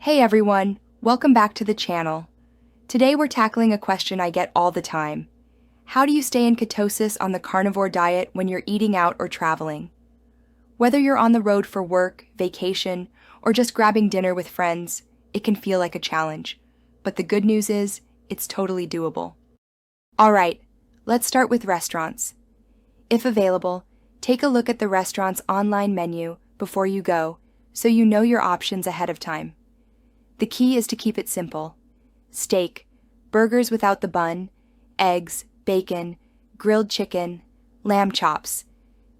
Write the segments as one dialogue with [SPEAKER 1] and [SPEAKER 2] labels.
[SPEAKER 1] Hey everyone, welcome back to the channel. Today we're tackling a question I get all the time. How do you stay in ketosis on the carnivore diet when you're eating out or traveling? Whether you're on the road for work, vacation, or just grabbing dinner with friends, it can feel like a challenge. But the good news is, it's totally doable. Alright, let's start with restaurants. If available, take a look at the restaurant's online menu before you go so you know your options ahead of time. The key is to keep it simple. Steak, burgers without the bun, eggs, bacon, grilled chicken, lamb chops.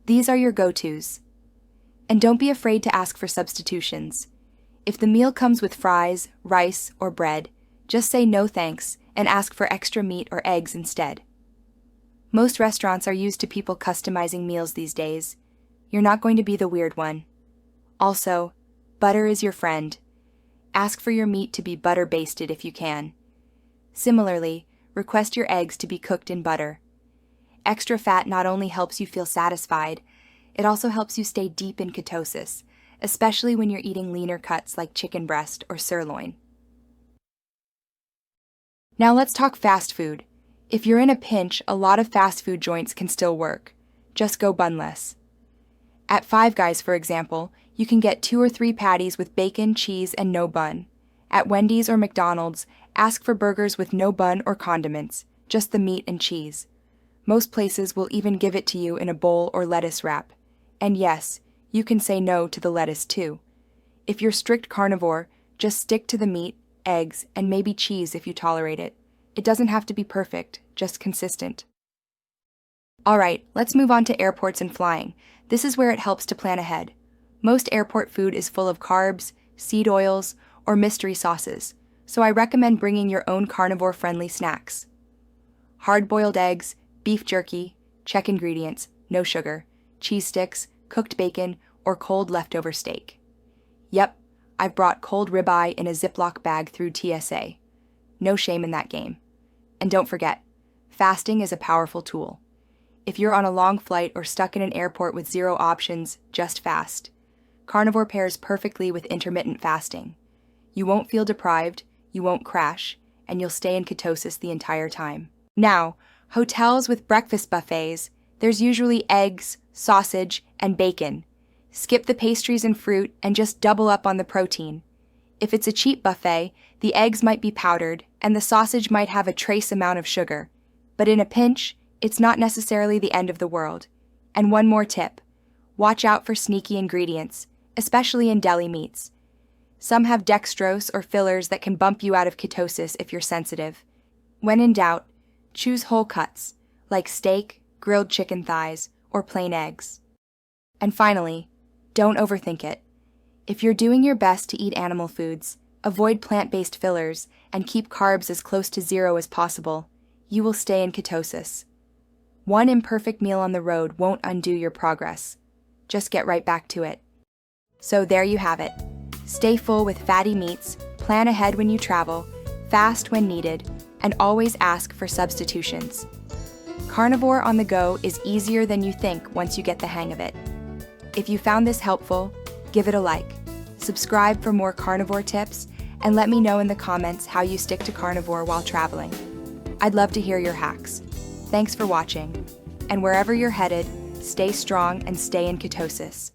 [SPEAKER 1] These are your go-tos. And don't be afraid to ask for substitutions. If the meal comes with fries, rice, or bread, just say no thanks and ask for extra meat or eggs instead. Most restaurants are used to people customizing meals these days. You're not going to be the weird one. Also, butter is your friend. Ask for your meat to be butter-basted if you can. Similarly, request your eggs to be cooked in butter. Extra fat not only helps you feel satisfied, it also helps you stay deep in ketosis, especially when you're eating leaner cuts like chicken breast or sirloin. Now let's talk fast food. If you're in a pinch, a lot of fast food joints can still work. Just go bunless. At Five Guys, for example, you can get 2 or 3 patties with bacon, cheese, and no bun. At Wendy's or McDonald's, ask for burgers with no bun or condiments, just the meat and cheese. Most places will even give it to you in a bowl or lettuce wrap. And yes, you can say no to the lettuce too. If you're strict carnivore, just stick to the meat, eggs, and maybe cheese if you tolerate it. It doesn't have to be perfect, just consistent. Alright, let's move on to airports and flying. This is where it helps to plan ahead. Most airport food is full of carbs, seed oils, or mystery sauces, so I recommend bringing your own carnivore-friendly snacks. Hard-boiled eggs, beef jerky, check ingredients, no sugar, cheese sticks, cooked bacon, or cold leftover steak. Yep, I've brought cold ribeye in a Ziploc bag through TSA. No shame in that game. And don't forget, fasting is a powerful tool. If you're on a long flight or stuck in an airport with 0 options, just fast. Carnivore pairs perfectly with intermittent fasting. You won't feel deprived, you won't crash, and you'll stay in ketosis the entire time. Now, hotels with breakfast buffets, there's usually eggs, sausage, and bacon. Skip the pastries and fruit and just double up on the protein. If it's a cheap buffet, the eggs might be powdered and the sausage might have a trace amount of sugar. But in a pinch, it's not necessarily the end of the world. And one more tip. Watch out for sneaky ingredients, especially in deli meats. Some have dextrose or fillers that can bump you out of ketosis if you're sensitive. When in doubt, choose whole cuts, like steak, grilled chicken thighs, or plain eggs. And finally, don't overthink it. If you're doing your best to eat animal foods, avoid plant-based fillers, and keep carbs as close to 0 as possible, you will stay in ketosis. One imperfect meal on the road won't undo your progress. Just get right back to it. So there you have it. Stay full with fatty meats, plan ahead when you travel, fast when needed, and always ask for substitutions. Carnivore on the go is easier than you think once you get the hang of it. If you found this helpful, give it a like. Subscribe for more carnivore tips, and let me know in the comments how you stick to carnivore while traveling. I'd love to hear your hacks. Thanks for watching, and wherever you're headed, stay strong and stay in ketosis.